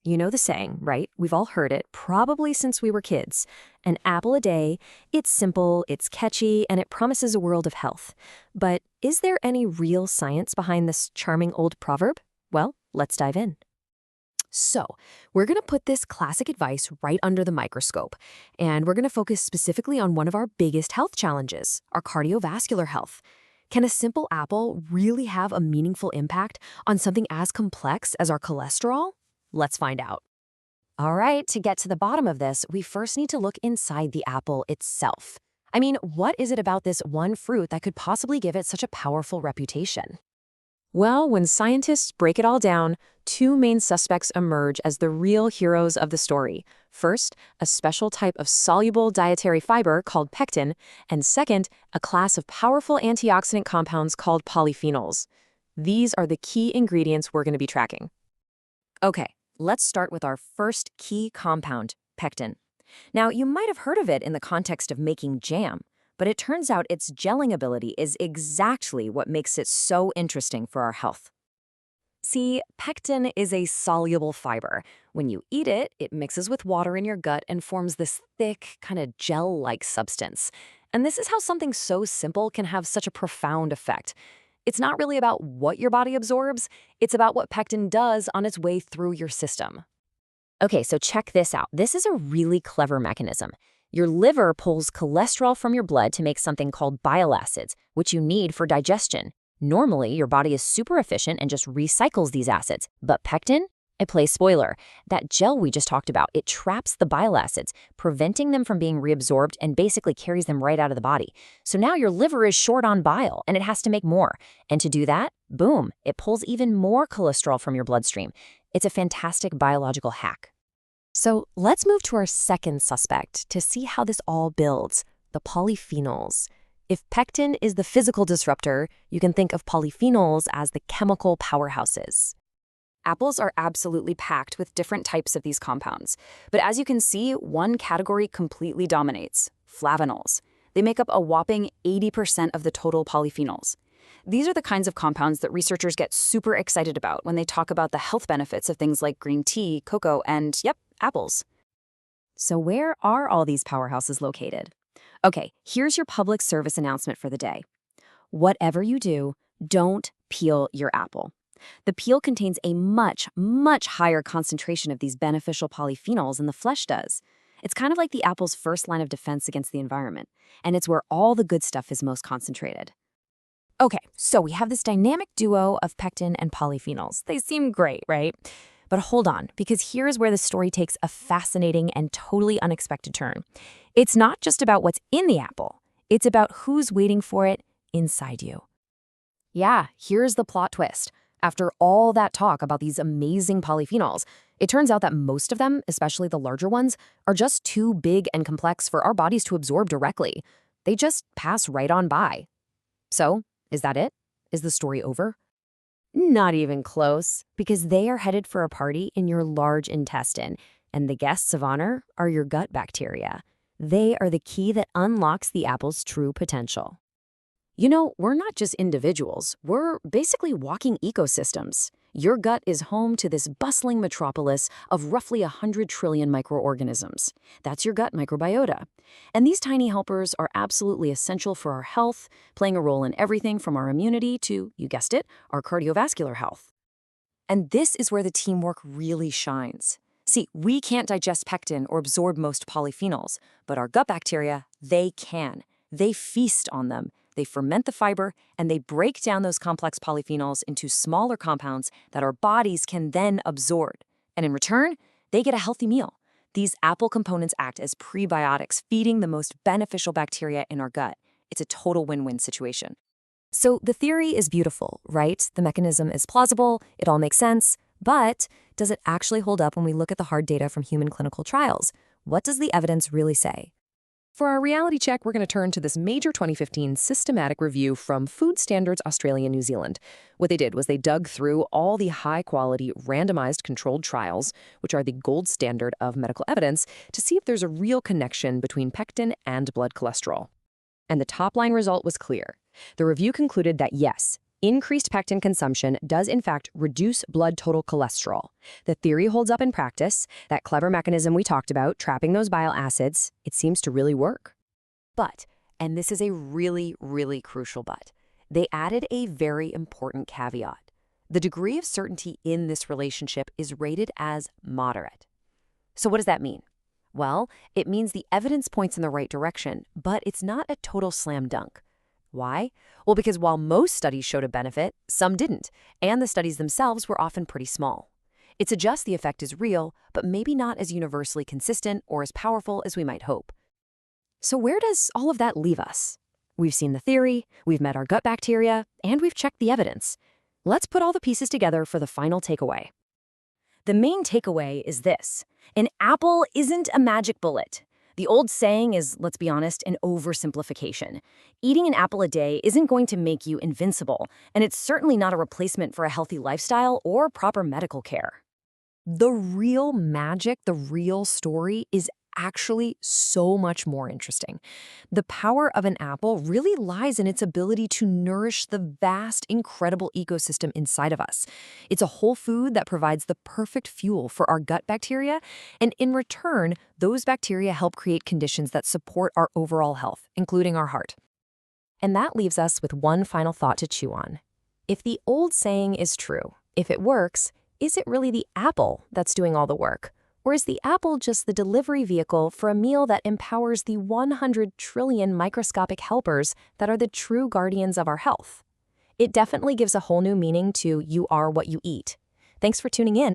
You know the saying, right? We've all heard it, probably since we were kids. An apple a day, it's simple, it's catchy, and it promises a world of health. But is there any real science behind this charming old proverb? Well, let's dive in. So, we're going to put this classic advice right under the microscope, and we're going to focus specifically on one of our biggest health challenges, our cardiovascular health. Can a simple apple really have a meaningful impact on something as complex as our cholesterol? Let's find out. All right, to get to the bottom of this, we first need to look inside the apple itself. I mean, what is it about this one fruit that could possibly give it such a powerful reputation? Well, when scientists break it all down, two main suspects emerge as the real heroes of the story. First, a special type of soluble dietary fiber called pectin, and second, a class of powerful antioxidant compounds called polyphenols. These are the key ingredients we're going to be tracking. Okay, let's start with our first key compound, pectin. Now, you might have heard of it in the context of making jam, but it turns out its gelling ability is exactly what makes it so interesting for our health. See, pectin is a soluble fiber. When you eat it, it mixes with water in your gut and forms this thick, kind of gel-like substance. And this is how something so simple can have such a profound effect. It's not really about what your body absorbs, it's about what pectin does on its way through your system. Okay, so check this out. This is a really clever mechanism. Your liver pulls cholesterol from your blood to make something called bile acids, which you need for digestion. Normally, your body is super efficient and just recycles these acids, but pectin? It plays spoiler. That gel we just talked about, it traps the bile acids, preventing them from being reabsorbed and basically carries them right out of the body. So now your liver is short on bile and it has to make more. And to do that, boom, it pulls even more cholesterol from your bloodstream. It's a fantastic biological hack. So let's move to our second suspect to see how this all builds, the polyphenols. If pectin is the physical disruptor, you can think of polyphenols as the chemical powerhouses. Apples are absolutely packed with different types of these compounds. But as you can see, one category completely dominates, flavonols. They make up a whopping 80% of the total polyphenols. These are the kinds of compounds that researchers get super excited about when they talk about the health benefits of things like green tea, cocoa, and, yep, apples. So where are all these powerhouses located? Okay, here's your public service announcement for the day. Whatever you do, don't peel your apple. The peel contains a much, much higher concentration of these beneficial polyphenols than the flesh does. It's kind of like the apple's first line of defense against the environment, and it's where all the good stuff is most concentrated. Okay, so we have this dynamic duo of pectin and polyphenols. They seem great, right? But hold on, because here's where the story takes a fascinating and totally unexpected turn. It's not just about what's in the apple. It's about who's waiting for it inside you. Yeah, here's the plot twist. After all that talk about these amazing polyphenols, it turns out that most of them, especially the larger ones, are just too big and complex for our bodies to absorb directly. They just pass right on by. So, is that it? Is the story over? Not even close, because they are headed for a party in your large intestine, and the guests of honor are your gut bacteria. They are the key that unlocks the apple's true potential. You know, we're not just individuals, we're basically walking ecosystems. Your gut is home to this bustling metropolis of roughly 100 trillion microorganisms. That's your gut microbiota. And these tiny helpers are absolutely essential for our health, playing a role in everything from our immunity to, you guessed it, our cardiovascular health. And this is where the teamwork really shines. See, we can't digest pectin or absorb most polyphenols, but our gut bacteria, they can. They feast on them. They ferment the fiber, and they break down those complex polyphenols into smaller compounds that our bodies can then absorb. And in return, they get a healthy meal. These apple components act as prebiotics, feeding the most beneficial bacteria in our gut. It's a total win-win situation. So the theory is beautiful, right? The mechanism is plausible, it all makes sense, but does it actually hold up when we look at the hard data from human clinical trials? What does the evidence really say? For our reality check, we're going to turn to this major 2015 systematic review from Food Standards Australia and New Zealand. What they did was they dug through all the high-quality, randomized controlled trials, which are the gold standard of medical evidence, to see if there's a real connection between pectin and blood cholesterol. And the top-line result was clear. The review concluded that yes, increased pectin consumption does in fact reduce blood total cholesterol. The theory holds up in practice. That clever mechanism we talked about, trapping those bile acids, it seems to really work. But, and this is a really, really crucial but, they added a very important caveat. The degree of certainty in this relationship is rated as moderate. So what does that mean? Well, it means the evidence points in the right direction, but it's not a total slam dunk. Why? Well, because while most studies showed a benefit, some didn't, and the studies themselves were often pretty small. It suggests the effect is real, but maybe not as universally consistent or as powerful as we might hope. So where does all of that leave us? We've seen the theory, we've met our gut bacteria, and we've checked the evidence. Let's put all the pieces together for the final takeaway. The main takeaway is this: an apple isn't a magic bullet. The old saying is, let's be honest, an oversimplification. Eating an apple a day isn't going to make you invincible, and it's certainly not a replacement for a healthy lifestyle or proper medical care. The real magic, the real story is actually so much more interesting. The power of an apple really lies in its ability to nourish the vast, incredible ecosystem inside of us. It's a whole food that provides the perfect fuel for our gut bacteria, and in return, those bacteria help create conditions that support our overall health, including our heart. And that leaves us with one final thought to chew on. If the old saying is true, if it works, is it really the apple that's doing all the work? Or is the apple just the delivery vehicle for a meal that empowers the 100 trillion microscopic helpers that are the true guardians of our health? It definitely gives a whole new meaning to "you are what you eat." Thanks for tuning in.